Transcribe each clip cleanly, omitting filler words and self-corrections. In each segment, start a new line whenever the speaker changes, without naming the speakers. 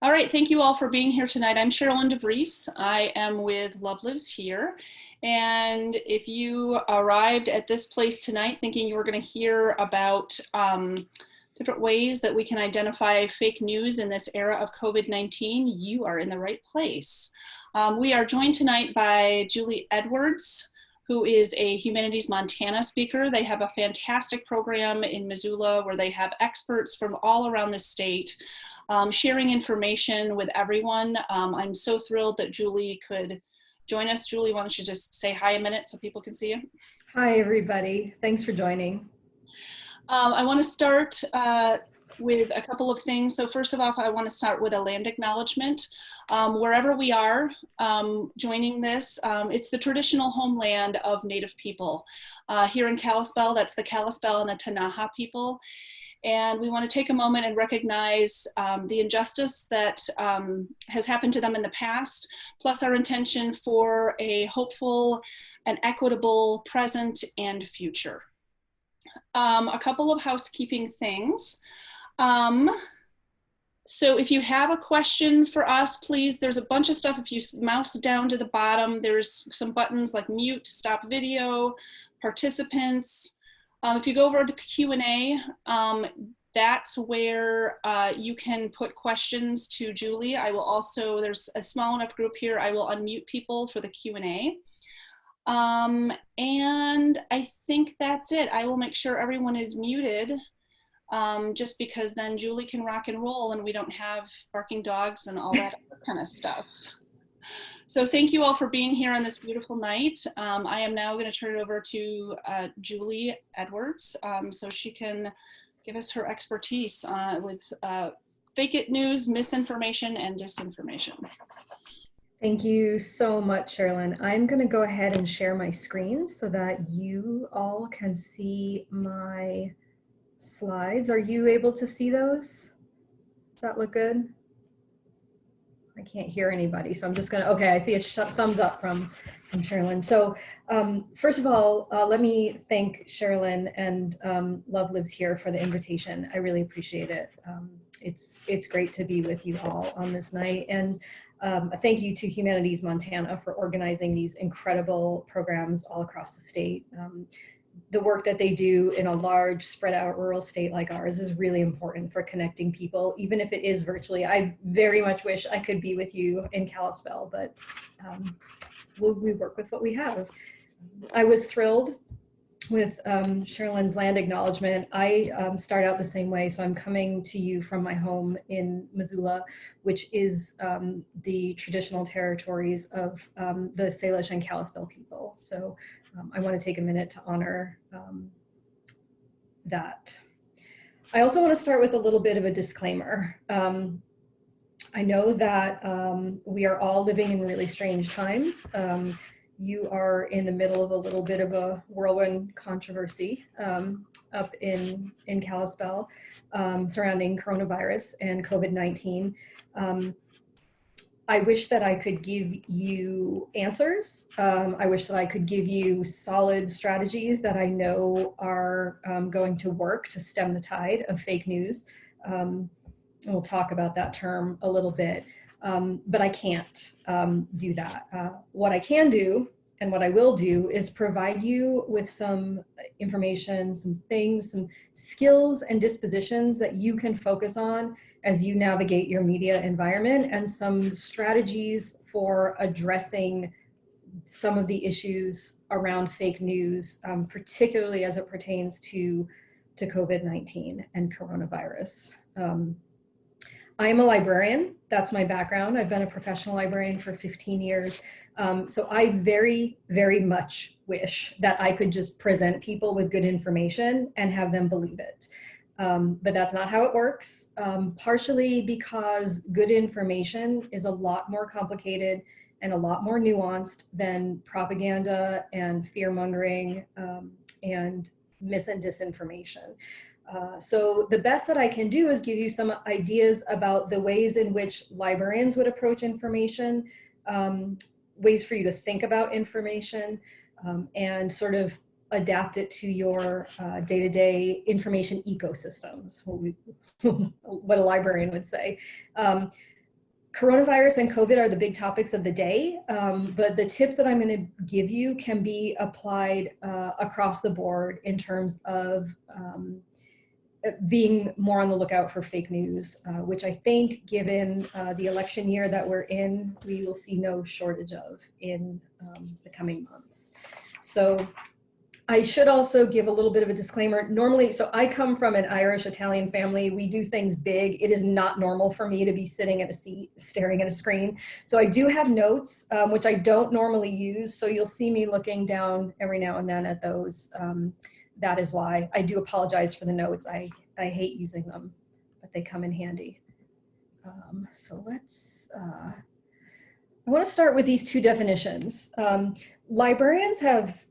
All right, thank you all for being here tonight. I'm Sherilyn DeVries. I am with Love Lives Here. And if you arrived at this place tonight thinking you were going to hear about different ways that we can identify fake news in this era of COVID-19, you are in the right place. We are joined tonight by Julie Edwards, who is a Humanities Montana speaker. They have a fantastic program in Missoula where they have experts from all around the state sharing information with everyone. I'm so thrilled that Julie could join us. Julie, why don't you just say hi a minute so people can see you?
Hi, everybody. Thanks for joining.
I want to start with a couple of things. So first of all, I want to start with a land acknowledgement. Wherever we are joining this, it's the traditional homeland of Native people. Here in Kalispell, that's the Kalispell and the Tanaha people. And we want to take a moment and recognize the injustice that has happened to them in the past, plus our intention for a hopeful and equitable present and future. A couple of housekeeping things. So if you have a question for us, please, there's a bunch of stuff. If you mouse down to the bottom, there's some buttons like mute, stop video, participants. If you go over to Q&A, that's where you can put questions to Julie. I will also, there's a small enough group here, I will unmute people for the Q&A. And I think that's it. I will make sure everyone is muted just because then Julie can rock and roll and we don't have barking dogs and all that other kind of stuff. So thank you all for being here on this beautiful night. I am now going to turn it over to Julie Edwards so she can give us her expertise with fake news, misinformation, and disinformation.
Thank you so much, Sherilyn. I'm going to go ahead and share my screen so that you all can see my slides. Are you able to see those? Does that look good? I can't hear anybody, so I'm just gonna, okay, I see a thumbs up from Sherilyn. So first of all, let me thank Sherilyn and Love Lives Here for the invitation. I really appreciate it. It's great to be with you all on this night. And a thank you to Humanities Montana for organizing these incredible programs all across the state. The work that they do in a large spread out rural state like ours is really important for connecting people, even if it is virtually. I very much wish I could be with you in Kalispell, but we work with what we have. I was thrilled with Sherilyn's land acknowledgement. I start out the same way. So I'm coming to you from my home in Missoula, which is the traditional territories of the Salish and Kalispell people. So I want to take a minute to honor that. I also want to start with a little bit of a disclaimer. I know that we are all living in really strange times. You are in the middle of a little bit of a whirlwind controversy up in Kalispell surrounding coronavirus and COVID-19. I wish that I could give you answers. I wish that I could give you solid strategies that I know are going to work to stem the tide of fake news. And we'll talk about that term a little bit, but I can't do that. What I can do and what I will do is provide you with some information, some things, some skills and dispositions that you can focus on as you navigate your media environment, and some strategies for addressing some of the issues around fake news, particularly as it pertains to COVID-19 and coronavirus. I am a librarian. That's my background. I've been a professional librarian for 15 years. So I very, very much wish that I could just present people with good information and have them believe it. But that's not how it works, partially because good information is a lot more complicated and a lot more nuanced than propaganda and fear-mongering and mis and disinformation. So the best that I can do is give you some ideas about the ways in which librarians would approach information, ways for you to think about information, and sort of adapt it to your day-to-day information ecosystems, what a librarian would say. Coronavirus and COVID are the big topics of the day, but the tips that I'm going to give you can be applied across the board in terms of being more on the lookout for fake news, which I think, given the election year that we're in, we will see no shortage of in the coming months. So I should also give a little bit of a disclaimer. Normally, so I come from an Irish-Italian family. We do things big. It is not normal for me to be sitting at a seat, staring at a screen. So I do have notes, which I don't normally use. So you'll see me looking down every now and then at those. That is why. I do apologize for the notes. I hate using them, but they come in handy. So let's, I want to start with these two definitions. Librarians have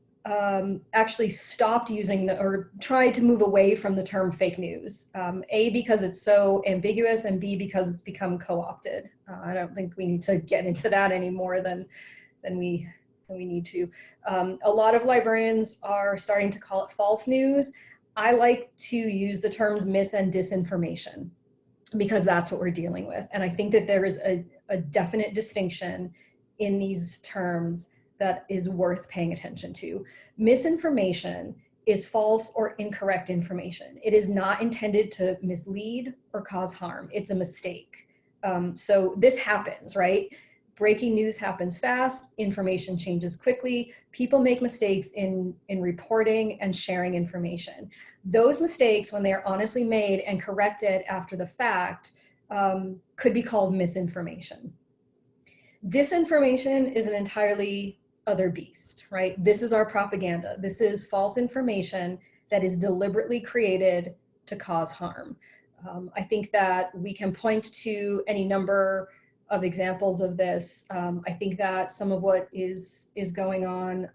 actually stopped using or tried to move away from the term fake news. A, because it's so ambiguous, and B, because it's become co-opted. I don't think we need to get into that any more than we need to. A lot of librarians are starting to call it false news. I like to use the terms mis and disinformation because that's what we're dealing with. And I think that there is a definite distinction in these terms that is worth paying attention to. Misinformation is false or incorrect information. It is not intended to mislead or cause harm. It's a mistake. So this happens, right? Breaking news happens fast, information changes quickly, people make mistakes in reporting and sharing information. Those mistakes, when they are honestly made and corrected after the fact, could be called misinformation. Disinformation is an entirely other beast, right? This is our propaganda. This is false information that is deliberately created to cause harm. I think that we can point to any number of examples of this. I think that some of what is going on,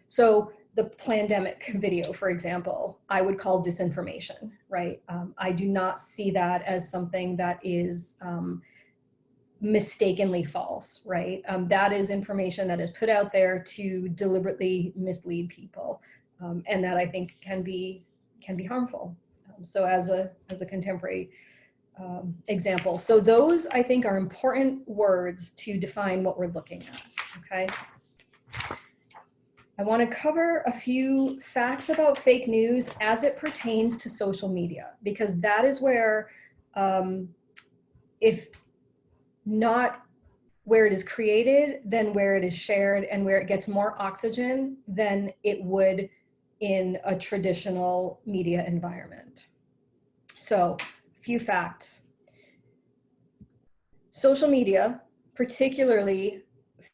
so the pandemic video, for example, I would call disinformation, right? I do not see that as something that is mistakenly false, right? That is information that is put out there to deliberately mislead people, and that I think can be harmful. So as a contemporary example, so those I think are important words to define what we're looking at. Okay. I want to cover a few facts about fake news as it pertains to social media, because that is where, if not where it is created, then where it is shared and where it gets more oxygen than it would in a traditional media environment. So, a few facts. Social media, particularly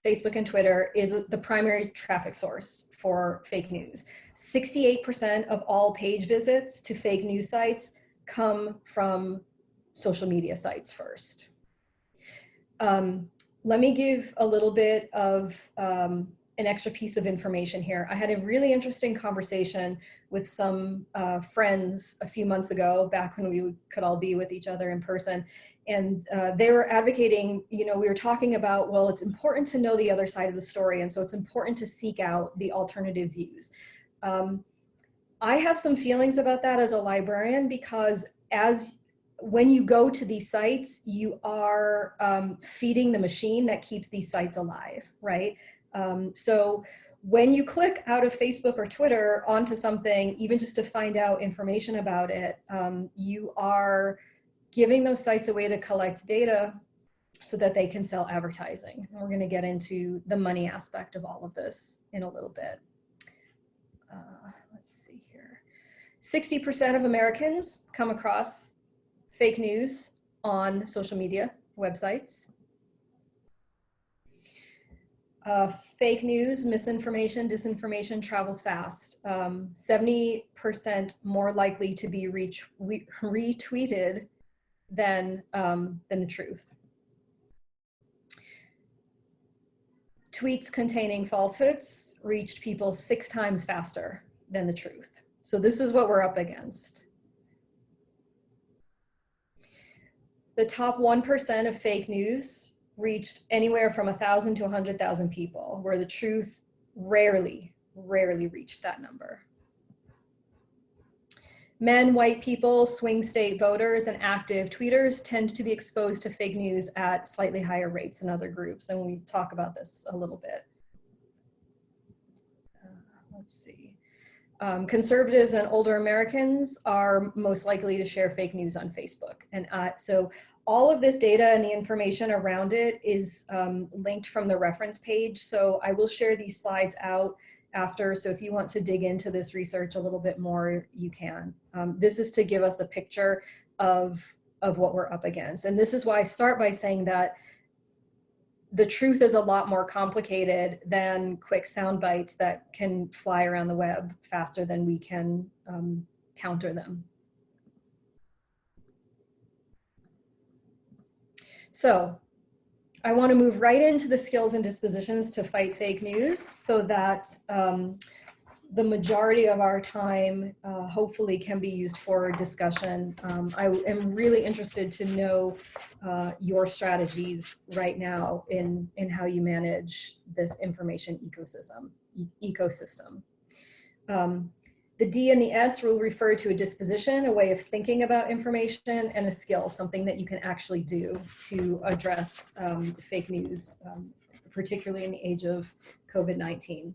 Facebook and Twitter, is the primary traffic source for fake news. 68% of all page visits to fake news sites come from social media sites first. Let me give a little bit of an extra piece of information here. I had a really interesting conversation with some friends a few months ago, back when we could all be with each other in person. And they were advocating, we were talking about, well, it's important to know the other side of the story. And so it's important to seek out the alternative views. I have some feelings about that as a librarian, because when you go to these sites, you are feeding the machine that keeps these sites alive, right? So when you click out of Facebook or Twitter onto something, even just to find out information about it, you are giving those sites a way to collect data so that they can sell advertising. And we're going to get into the money aspect of all of this in a little bit. Let's see here. 60% of Americans come across fake news on social media websites. Fake news, misinformation, disinformation travels fast. 70% more likely to be retweeted than the truth. Tweets containing falsehoods reached people 6 times faster than the truth. So this is what we're up against. The top 1% of fake news reached anywhere from 1,000 to 100,000 people, where the truth rarely reached that number. Men, white people, swing state voters, and active tweeters tend to be exposed to fake news at slightly higher rates than other groups. And we talk about this a little bit. Let's see. Conservatives and older Americans are most likely to share fake news on Facebook. And so all of this data and the information around it is linked from the reference page. So I will share these slides out after. So if you want to dig into this research a little bit more, you can. This is to give us a picture of what we're up against. And this is why I start by saying that the truth is a lot more complicated than quick sound bites that can fly around the web faster than we can counter them. So I want to move right into the skills and dispositions to fight fake news so that the majority of our time hopefully can be used for discussion. I am really interested to know your strategies right now in how you manage this information ecosystem. The D and the S will refer to a disposition, a way of thinking about information, and a skill, something that you can actually do to address fake news, particularly in the age of COVID-19.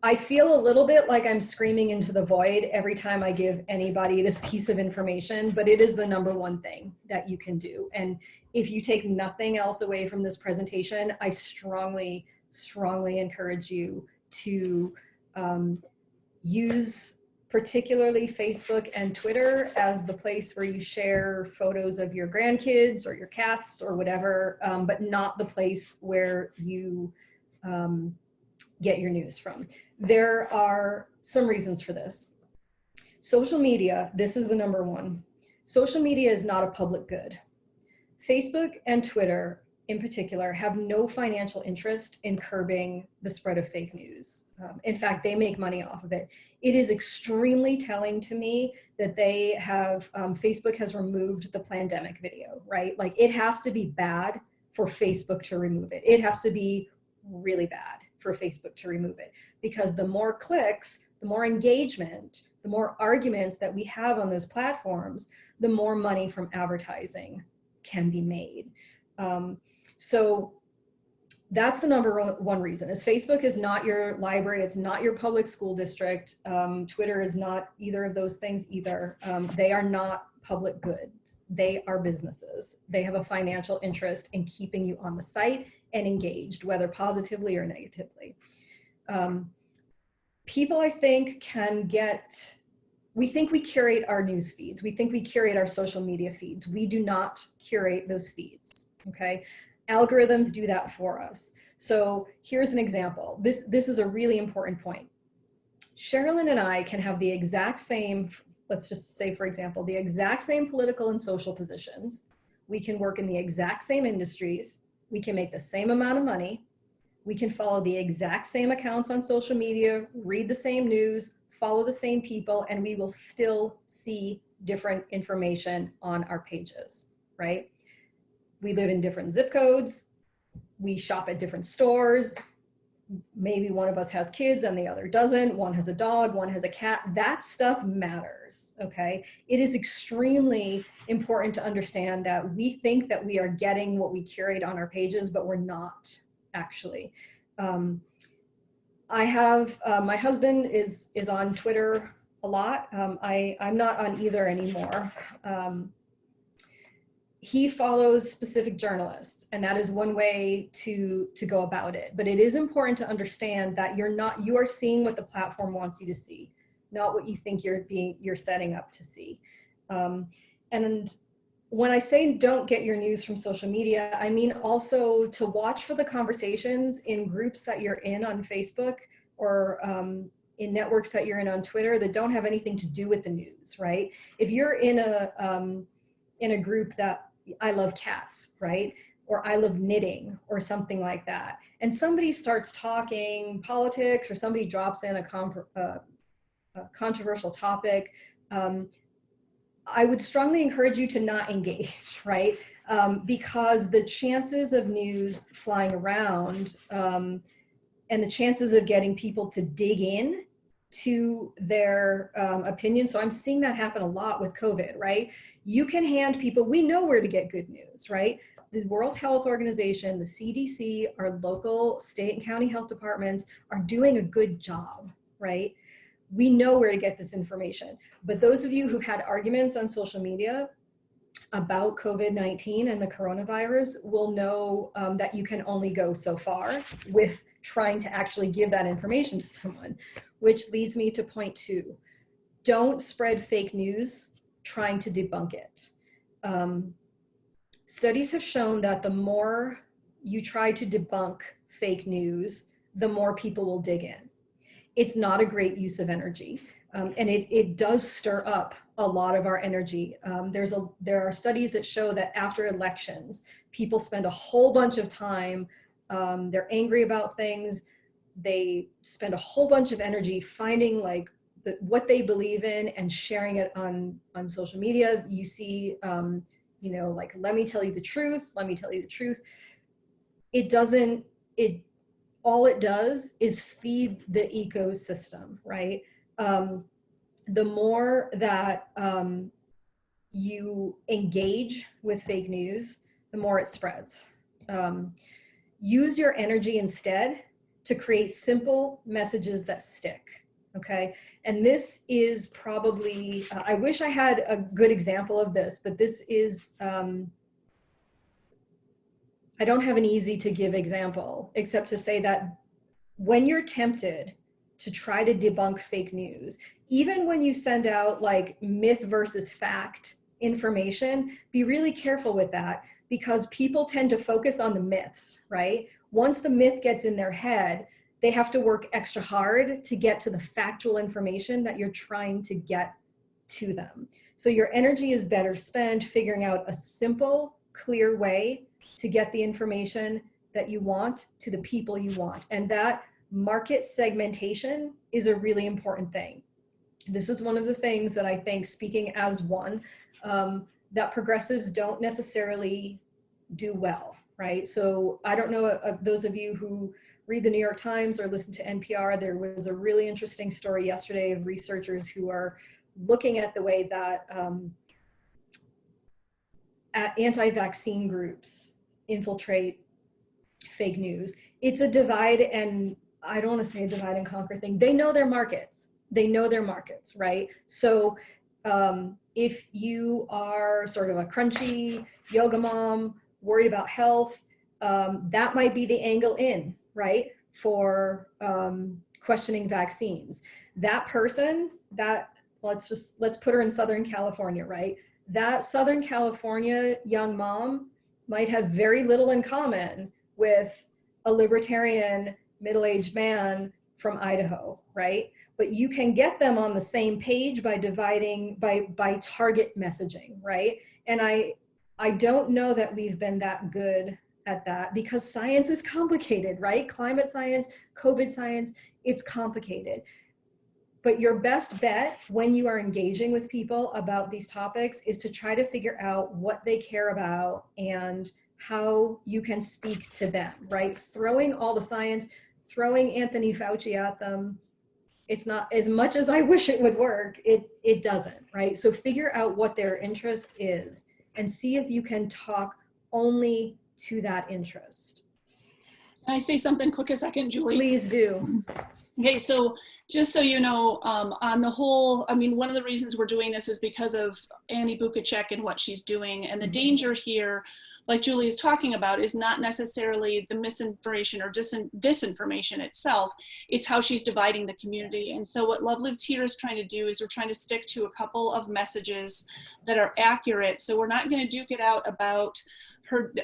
I feel a little bit like I'm screaming into the void every time I give anybody this piece of information, but it is the number one thing that you can do. And if you take nothing else away from this presentation, I strongly, strongly encourage you to use particularly Facebook and Twitter as the place where you share photos of your grandkids or your cats or whatever, but not the place where you get your news from. There are some reasons for this. Social media, this is the number one. Social media is not a public good. Facebook and Twitter in particular have no financial interest in curbing the spread of fake news. In fact, they make money off of it. It is extremely telling to me that they have, Facebook has removed the pandemic video, right? Like it has to be bad for Facebook to remove it. It has to be really bad for Facebook to remove it, because the more clicks, the more engagement, the more arguments that we have on those platforms, the more money from advertising can be made. So that's the number one reason, is Facebook is not your library, it's not your public school district. Twitter is not either of those things either. They are not public goods. They are businesses. They have a financial interest in keeping you on the site and engaged, whether positively or negatively. People, I think, we think we curate our news feeds. We think we curate our social media feeds. We do not curate those feeds, okay? Algorithms do that for us. So here's an example. This is a really important point. Sherilyn and I can have the exact same, let's just say, for example, the exact same political and social positions. We can work in the exact same industries. We can make the same amount of money. We can follow the exact same accounts on social media, read the same news, follow the same people, and we will still see different information on our pages, right? We live in different zip codes. We shop at different stores. Maybe one of us has kids and the other doesn't. One has a dog, one has a cat. That stuff matters, okay? It is extremely important to understand that we think that we are getting what we curate on our pages, but we're not actually. I have, my husband is on Twitter a lot. I'm not on either anymore. He follows specific journalists, and that is one way to go about it. But it is important to understand that you are seeing what the platform wants you to see, not what you think you're setting up to see. And when I say don't get your news from social media, I mean also to watch for the conversations in groups that you're in on Facebook or in networks that you're in on Twitter that don't have anything to do with the news, right? If you're in a group that I love cats, right? Or I love knitting or something like that, and somebody starts talking politics or somebody drops in a controversial topic, I would strongly encourage you to not engage, right? Because the chances of news flying around and the chances of getting people to dig in to their opinion. So I'm seeing that happen a lot with COVID, right? You can hand people, we know where to get good news, right? The World Health Organization, the CDC, our local state and county health departments are doing a good job, right? We know where to get this information. But those of you who've had arguments on social media about COVID-19 and the coronavirus will know that you can only go so far with trying to actually give that information to someone, which leads me to point 2. Don't spread fake news trying to debunk it. Studies have shown that the more you try to debunk fake news, the more people will dig in. It's not a great use of energy. And it does stir up a lot of our energy. There are studies that show that after elections, people spend a whole bunch of time, they're angry about things, they spend a whole bunch of energy finding like what they believe in and sharing it on social media. You see, like, let me tell you the truth, let me tell you the truth. All it does is feed the ecosystem, right? The more that you engage with fake news, the more it spreads. Use your energy instead to create simple messages that stick, okay? And this is probably, I wish I had a good example of this, but this is, I don't have an easy to give example, except to say that when you're tempted to try to debunk fake news, even when you send out like myth versus fact information, be really careful with that, because people tend to focus on the myths, right? Once the myth gets in their head, they have to work extra hard to get to the factual information that you're trying to get to them. So your energy is better spent figuring out a simple, clear way to get the information that you want to the people you want. And that market segmentation is a really important thing. This is one of the things that I think, speaking as one, that progressives don't necessarily do well, right? So I don't know, those of you who read the New York Times or listen to NPR, there was a really interesting story yesterday of researchers who are looking at the way that anti-vaccine groups infiltrate fake news. It's a divide, and I don't want to say a divide and conquer thing. They know their markets. They know their markets, right? So if you are sort of a crunchy yoga mom, worried about health, that might be the angle in, right? For questioning vaccines. That person, let's put her in Southern California, right? That Southern California young mom might have very little in common with a libertarian middle-aged man from Idaho, right? But you can get them on the same page by dividing, by target messaging, right? And I don't know that we've been that good at that, because science is complicated, right? Climate science, COVID science, it's complicated. But your best bet when you are engaging with people about these topics is to try to figure out what they care about and how you can speak to them, right? Throwing all the science, throwing Anthony Fauci at them, it's not, as much as I wish it would work, it doesn't, right? So figure out what their interest is and see if you can talk only to that interest.
Can I say something quick a second, Julie?
Please do.
Okay, so just so you know, on the whole, I mean, one of the reasons we're doing this is because of Annie Bukacek and what she's doing. And the danger here, like Julie is talking about, is not necessarily the misinformation or disinformation itself. It's how she's dividing the community. Yes. And so what Love Lives Here is trying to do is we're trying to stick to a couple of messages that are accurate. So we're not going to duke it out about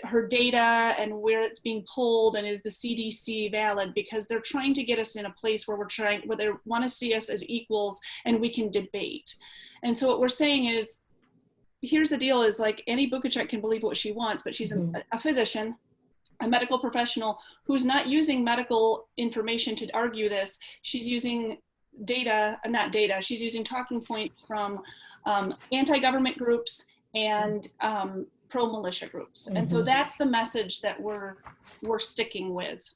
her data and where it's being pulled and is the CDC valid, because they're trying to get us in a place where where they want to see us as equals and we can debate. And so what we're saying is, here's the deal, is like Annie Bukacek can believe what she wants, but she's a physician, a medical professional who's not using medical information to argue this. She's using data, not data, she's using talking points from anti-government groups and pro-militia groups. And so that's the message that we're sticking with.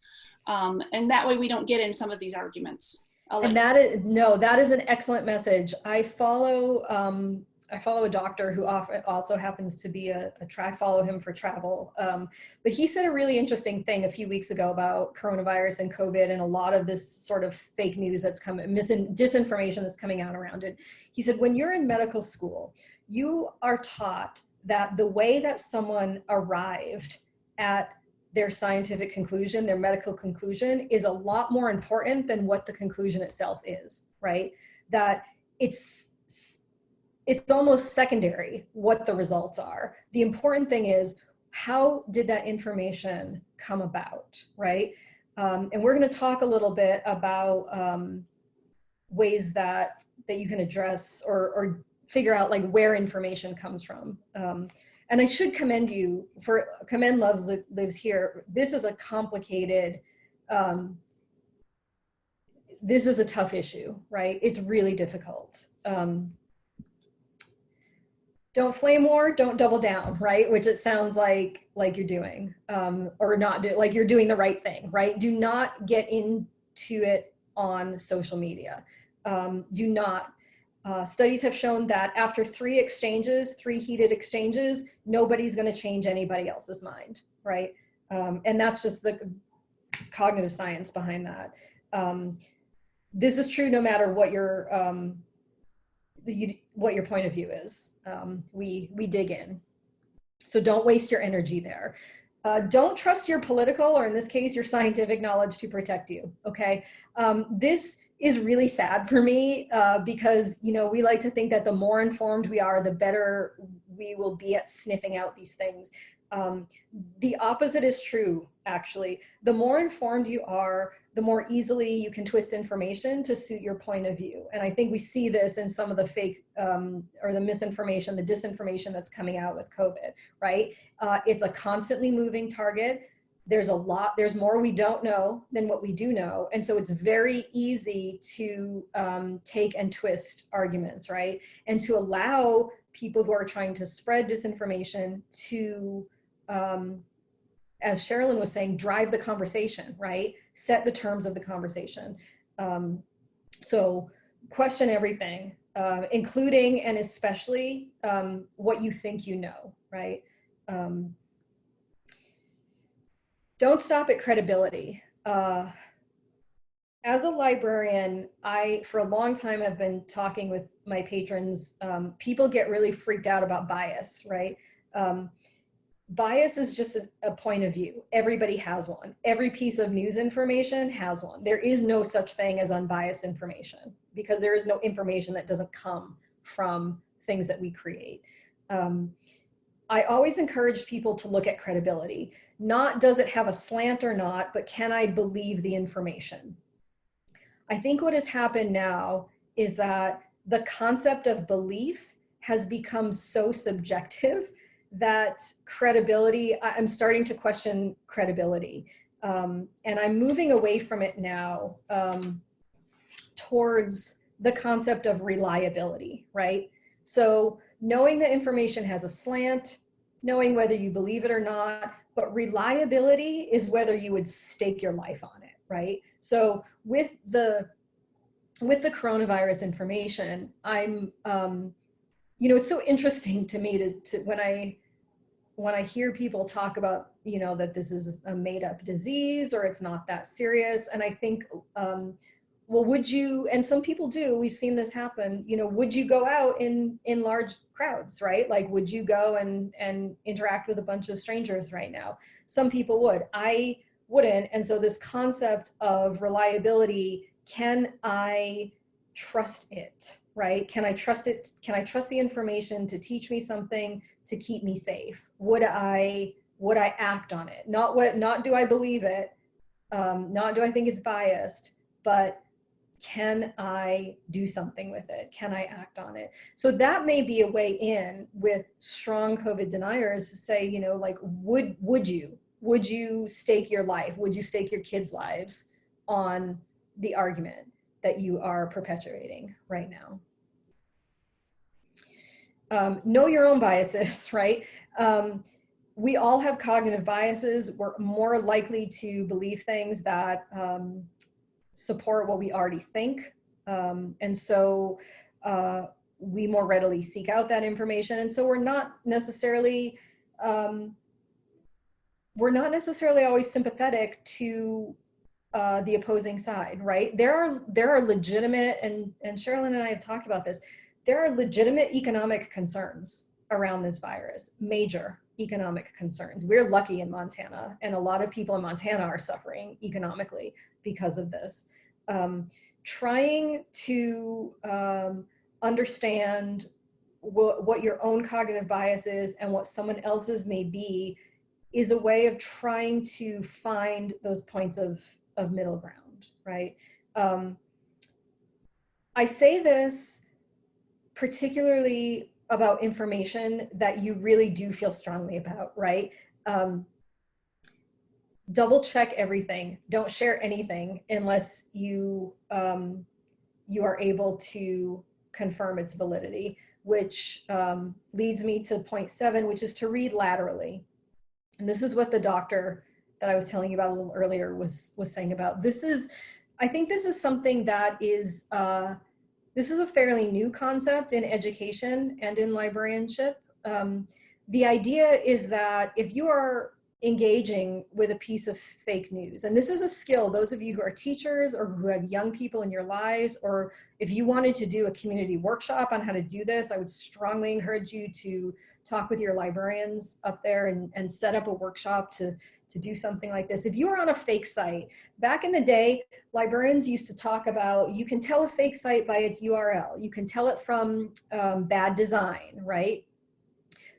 And that way we don't get in some of these arguments. I'll
And
let
that is, no, that is an excellent message. I follow a doctor who also happens to be I follow him for travel. But he said a really interesting thing a few weeks ago about coronavirus and COVID and a lot of this sort of fake news that's coming, disinformation that's coming out around it. He said, when you're in medical school, you are taught that the way that someone arrived at their scientific conclusion, their medical conclusion, is a lot more important than what the conclusion itself is, right? That it's almost secondary what the results are. The important thing is, how did that information come about, right? And we're going to talk a little bit about ways that you can address or figure out like where information comes from. And I should commend you for Love Lives Here. This is a complicated, this is a tough issue, right? It's really difficult. Don't flame war, don't double down, right? Which it sounds like you're doing, or not like you're doing the right thing, right? Do not get into it on social media. Do not. Studies have shown that after 3 heated exchanges, nobody's going to change anybody else's mind, right? And that's just the cognitive science behind that. This is true no matter what your point of view is. We dig in. So don't waste your energy there. Don't trust your political, or in this case, your scientific knowledge to protect you, okay? This is really sad for me because, you know, we like to think that the more informed we are, the better we will be at sniffing out these things. The opposite is true, actually. The more informed you are, the more easily you can twist information to suit your point of view. And I think we see this in some of the fake or the misinformation, the disinformation that's coming out with COVID, right? It's a constantly moving target. There's more we don't know than what we do know. And so it's very easy to take and twist arguments, right? And to allow people who are trying to spread disinformation to, as Sherilyn was saying, drive the conversation, right? Set the terms of the conversation. So question everything, including and especially what you think you know, right? Don't stop at credibility. As a librarian, I, for a long time, have been talking with my patrons. People get really freaked out about bias, right? Bias is just a point of view. Everybody has one. Every piece of news information has one. There is no such thing as unbiased information because there is no information that doesn't come from things that we create. I always encourage people to look at credibility. Not does it have a slant or not, but can I believe the information? I think what has happened now is that the concept of belief has become so subjective that credibility, I'm starting to question credibility. And I'm moving away from it now towards the concept of reliability, right? So knowing that information has a slant, knowing whether you believe it or not, but reliability is whether you would stake your life on it, right? So with the coronavirus information, I'm, you know, it's so interesting to me to when I hear people talk about, you know, that this is a made up disease or it's not that serious. And I think, well, would you, and some people do, we've seen this happen, you know, would you go out in large crowds, right? Like, would you go and interact with a bunch of strangers right now? Some people would, I wouldn't. And so this concept of reliability, can I trust it, right? Can I trust it? Can I trust the information to teach me something, to keep me safe? Would I act on it? Not do I believe it? Not do I think it's biased, but can I do something with it? Can I act on it? So that may be a way in with strong COVID deniers to say, you know, like, would you stake your life? Would you stake your kids' lives on the argument that you are perpetuating right now? Know your own biases, right? We all have cognitive biases. We're more likely to believe things that support what we already think. And so we more readily seek out that information. And so we're not necessarily always sympathetic to the opposing side, right? There are legitimate, and Sherilyn and I have talked about this, there are legitimate economic concerns around this virus, major economic concerns. We're lucky in Montana, and a lot of people in Montana are suffering economically because of this. Trying to understand what your own cognitive bias is and what someone else's may be is a way of trying to find those points of middle ground, right? I say this particularly about information that you really do feel strongly about, right? Double check everything. Don't share anything unless you are able to confirm its validity, which leads me to point 7, which is to read laterally. And this is what the doctor that I was telling you about a little earlier was saying about. I think this is something that is, this is a fairly new concept in education and in librarianship. The idea is that if you are engaging with a piece of fake news, and this is a skill, those of you who are teachers or who have young people in your lives, or if you wanted to do a community workshop on how to do this, I would strongly encourage you to talk with your librarians up there and set up a workshop to do something like this. If you are on a fake site, back in the day, librarians used to talk about, you can tell a fake site by its URL. You can tell it from bad design, right?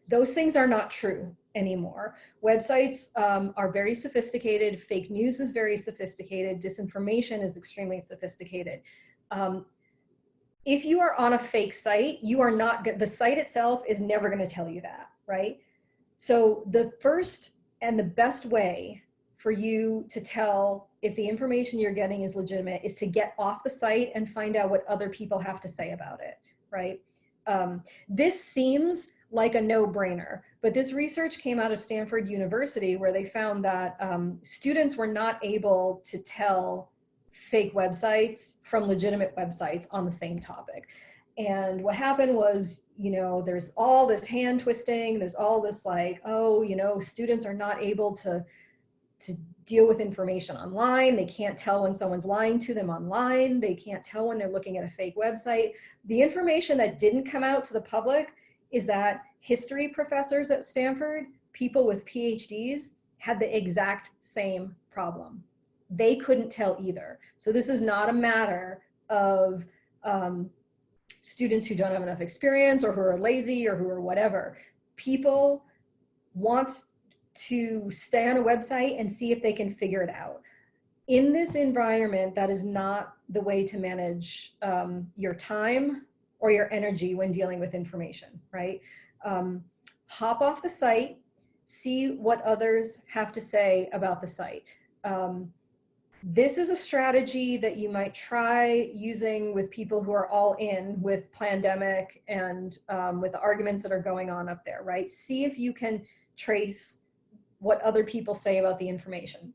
Those things are not true anymore. Websites are very sophisticated. Fake news is very sophisticated. Disinformation is extremely sophisticated. If you are on a fake site, you are not, the site itself is never going to tell you that, right? So the first and the best way for you to tell if the information you're getting is legitimate is to get off the site and find out what other people have to say about it, right? This seems like a no-brainer, but this research came out of Stanford University where they found that students were not able to tell fake websites from legitimate websites on the same topic. And what happened was, you know, there's all this hand twisting, there's all this like, oh, you know, students are not able to deal with information online. They can't tell when someone's lying to them online. They can't tell when they're looking at a fake website. The information that didn't come out to the public is that history professors at Stanford, people with PhDs, had the exact same problem. They couldn't tell either. So this is not a matter of students who don't have enough experience or who are lazy or who are whatever. People want to stay on a website and see if they can figure it out. In this environment, that is not the way to manage your time or your energy when dealing with information, right? Hop off the site, see what others have to say about the site. This is a strategy that you might try using with people who are all in with pandemic and with the arguments that are going on up there, right? See if you can trace what other people say about the information.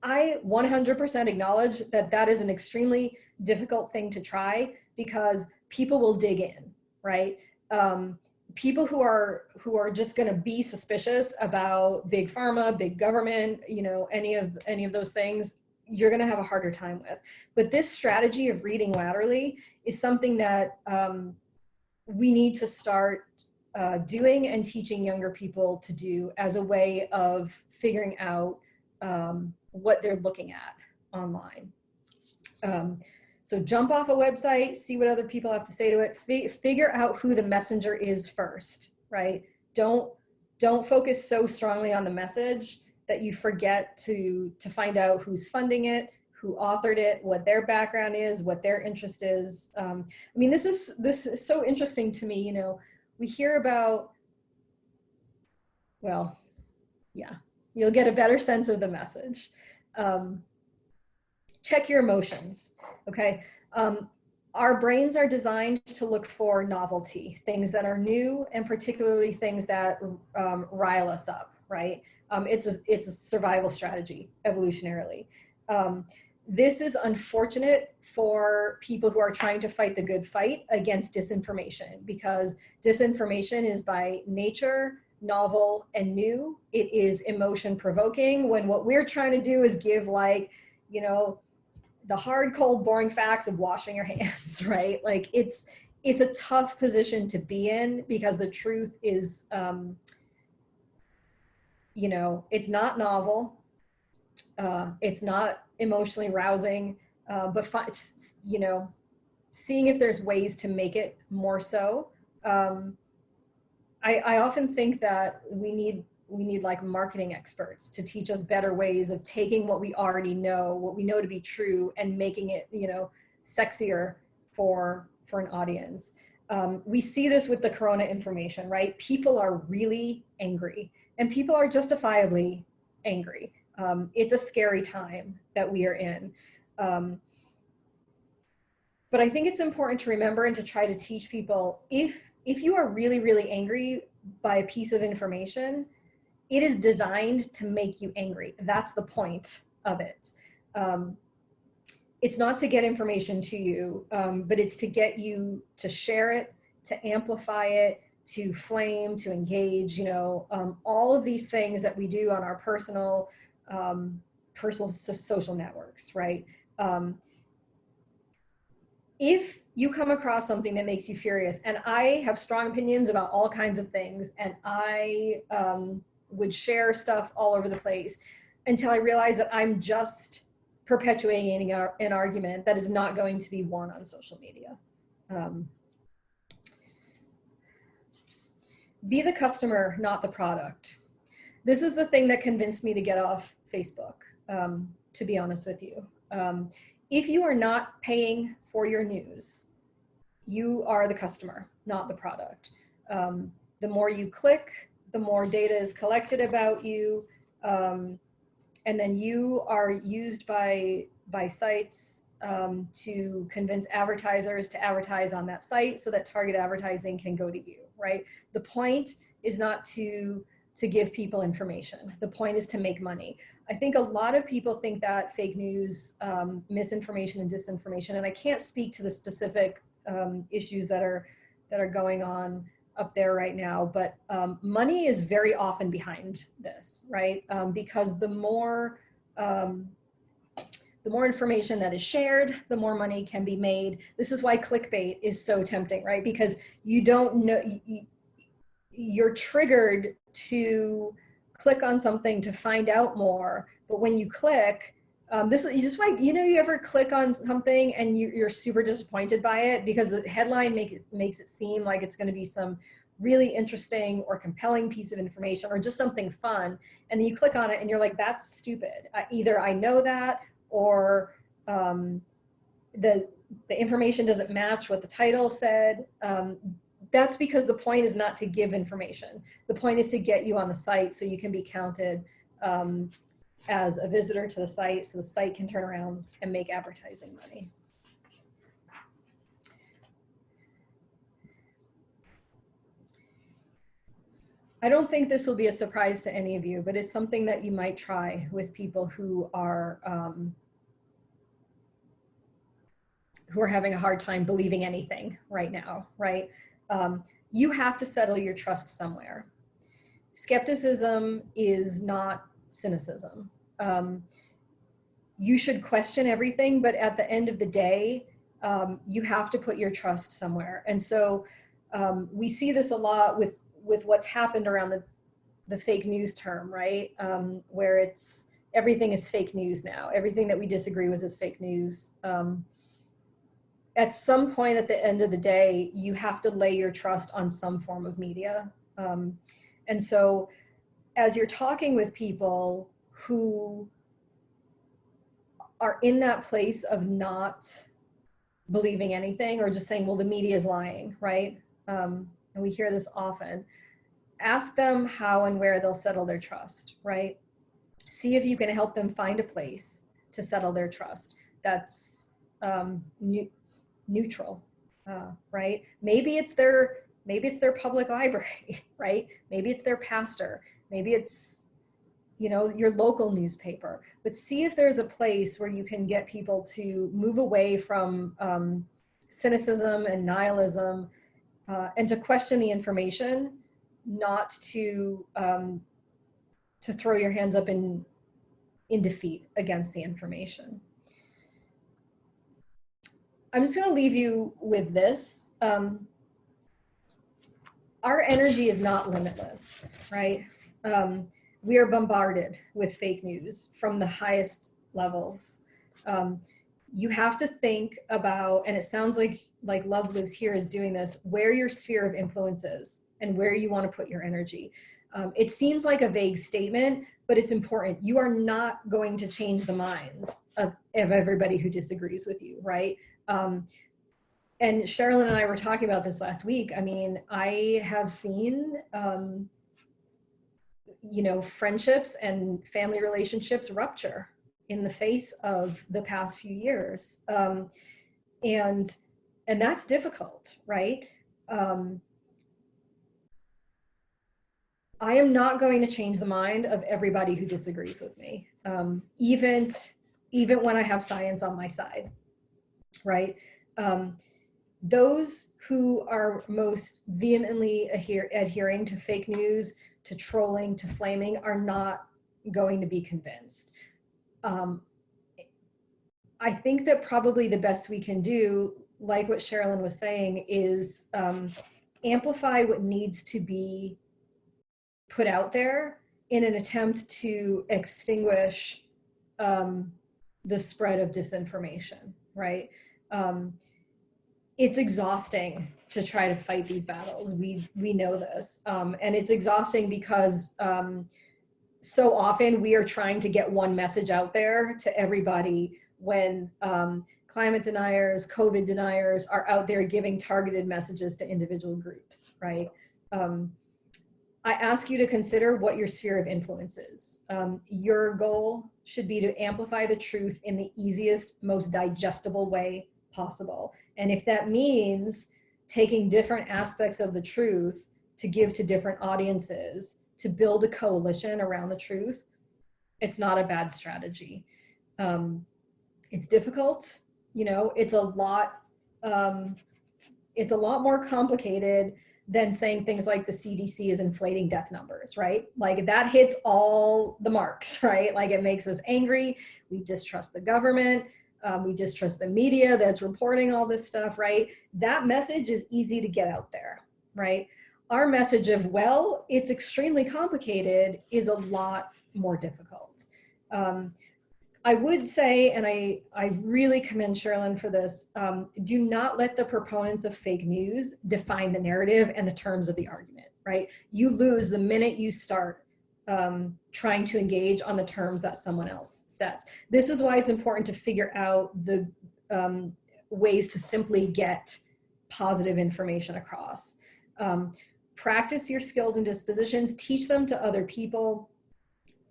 I 100% acknowledge that that is an extremely difficult thing to try because people will dig in, right? People who are just going to be suspicious about big pharma, big government, you know, any of those things, you're going to have a harder time with. But this strategy of reading laterally is something that we need to start doing and teaching younger people to do as a way of figuring out what they're looking at online. So jump off a website, see what other people have to say to it, figure out who the messenger is first, right? Don't focus so strongly on the message that you forget to find out who's funding it, who authored it, what their background is, what their interest is. I mean, this is so interesting to me. You know, we hear about, well, yeah, you'll get a better sense of the message. Check your emotions, okay? Our brains are designed to look for novelty, things that are new, and particularly things that rile us up, right? It's a survival strategy, evolutionarily. This is unfortunate for people who are trying to fight the good fight against disinformation, because disinformation is by nature novel and new. It is emotion provoking, when what we're trying to do is give, like, you know, the hard, cold, boring facts of washing your hands, right? Like, it's a tough position to be in, because the truth is, you know, it's not novel. It's not emotionally rousing, but you know, seeing if there's ways to make it more so. Um, I often think that we need like marketing experts to teach us better ways of taking what we already know, what we know to be true, and making it, you know, sexier for an audience. We see this with the corona information, right? People are really angry, and people are justifiably angry. It's a scary time that we are in. But I think it's important to remember and to try to teach people, if you are really, really angry by a piece of information, it is designed to make you angry. That's the point of it. It's not to get information to you, but it's to get you to share it, to amplify it, to flame, to engage, you know, all of these things that we do on our personal social networks, right? If you come across something that makes you furious, and I have strong opinions about all kinds of things, and I would share stuff all over the place until I realize that I'm just perpetuating an argument that is not going to be won on social media. Be the customer, not the product. This is the thing that convinced me to get off Facebook, to be honest with you. If you are not paying for your news, you are the customer, not the product. The more you click, the more data is collected about you, and then you are used by sites to convince advertisers to advertise on that site, so that target advertising can go to you, right? The point is not to give people information. The point is to make money. I think a lot of people think that fake news, misinformation and disinformation, and I can't speak to the specific issues that are going on up there right now, but money is very often behind this, right? Because the more information that is shared, the more money can be made. This is why clickbait is so tempting, right? Because you don't know, you're triggered to click on something to find out more, but when you click, this is why, you know, you ever click on something and you're super disappointed by it because the headline makes it seem like it's going to be some really interesting or compelling piece of information or just something fun, and then you click on it and you're like, that's stupid. Either I know that, or the information doesn't match what the title said. That's because the point is not to give information. The point is to get you on the site so you can be counted as a visitor to the site, so the site can turn around and make advertising money. I don't think this will be a surprise to any of you, but it's something that you might try with people who are having a hard time believing anything right now, right? You have to settle your trust somewhere. Skepticism is not cynicism. You should question everything, but at the end of the day, you have to put your trust somewhere. And so we see this a lot with what's happened around the fake news term, right? Where it's, everything is fake news now. Everything that we disagree with is fake news. At some point at the end of the day, you have to lay your trust on some form of media. And so as you're talking with people who are in that place of not believing anything, or just saying, well, the media is lying, right? And we hear this often. Ask them how and where they'll settle their trust, right? See if you can help them find a place to settle their trust that's neutral, right? Maybe it's their public library, right? Maybe it's their pastor. Maybe it's, your local newspaper, but see if there's a place where you can get people to move away from cynicism and nihilism, and to question the information, not to throw your hands up in defeat against the information. I'm just going to leave you with this. Our energy is not limitless, right? We are bombarded with fake news from the highest levels. You have to think about, and it sounds like Love Lives Here is doing this, where your sphere of influence is and where you want to put your energy. It seems like a vague statement, but it's important. You are not going to change the minds of everybody who disagrees with you, right? And Sherilyn and I were talking about this last week. I mean, I have seen, friendships and family relationships rupture in the face of the past few years. And that's difficult, right? I am not going to change the mind of everybody who disagrees with me, even when I have science on my side, right? Those who are most vehemently adhering to fake news, to trolling, to flaming, are not going to be convinced. I think that probably the best we can do, like what Sherilyn was saying, is amplify what needs to be put out there in an attempt to extinguish the spread of disinformation, right? It's exhausting to try to fight these battles. We know this. And it's exhausting because so often we are trying to get one message out there to everybody when climate deniers, COVID deniers are out there giving targeted messages to individual groups, right? I ask you to consider what your sphere of influence is. Your goal should be to amplify the truth in the easiest, most digestible way possible. And if that means taking different aspects of the truth to give to different audiences, to build a coalition around the truth, it's not a bad strategy. It's difficult, it's a lot more complicated than saying things like the CDC is inflating death numbers, right? Like that hits all the marks, right? Like it makes us angry. We distrust the government. We distrust the media that's reporting all this stuff, right? That message is easy to get out there, right? Our message of, well, it's extremely complicated is a lot more difficult. I would say, and I really commend Sherilyn for this, do not let the proponents of fake news define the narrative and the terms of the argument, right? You lose the minute you start trying to engage on the terms that someone else sets. This is why it's important to figure out the ways to simply get positive information across. Practice your skills and dispositions, teach them to other people.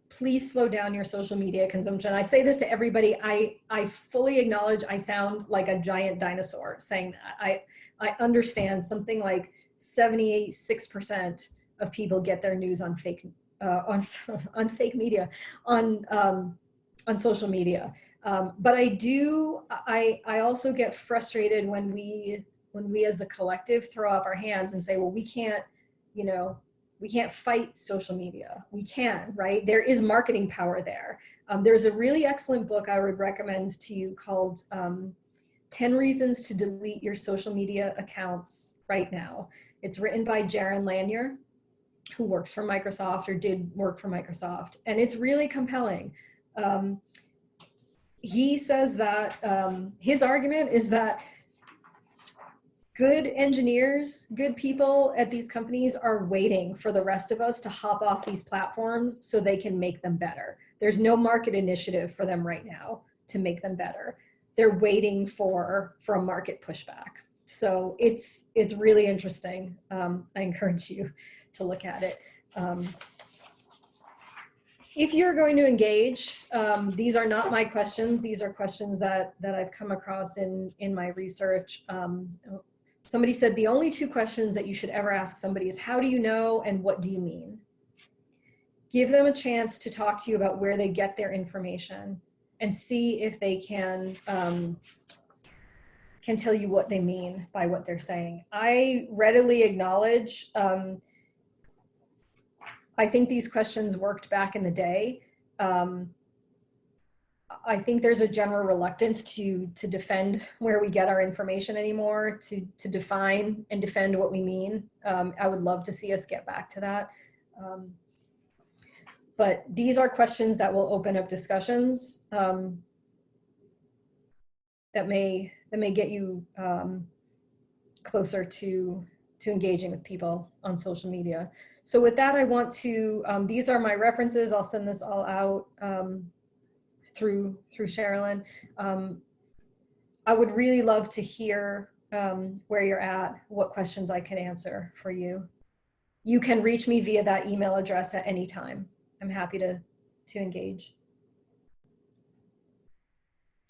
Please slow down your social media consumption. I say this to everybody. I fully acknowledge I sound like a giant dinosaur saying that. I understand something like 76% of people get their news on fake media, on social media. But I also get frustrated when we as the collective throw up our hands and say, well, we can't fight social media. We can, right? There is marketing power there. There's a really excellent book I would recommend to you called 10 Reasons to Delete Your Social Media Accounts Right Now. It's written by Jaron Lanier, who works for Microsoft or did work for Microsoft. And it's really compelling. He says that his argument is that good engineers, good people at these companies are waiting for the rest of us to hop off these platforms so they can make them better. There's no market initiative for them right now to make them better. They're waiting for a market pushback. So it's really interesting. I encourage you to look at it. If you're going to engage, these are not my questions. These are questions that I've come across in my research. Somebody said the only two questions that you should ever ask somebody is, how do you know and what do you mean? give them a chance to talk to you about where they get their information, and see if they can tell you what they mean by what they're saying. I readily acknowledge, I think these questions worked back in the day. I think there's a general reluctance to defend where we get our information anymore, to define and defend what we mean. I would love to see us get back to that. But these are questions that will open up discussions that may get you closer to engaging with people on social media. So with that, I want to, these are my references. I'll send this all out through Sherilyn. I would really love to hear where you're at, what questions I can answer for you. You can reach me via that email address at any time. I'm happy to engage.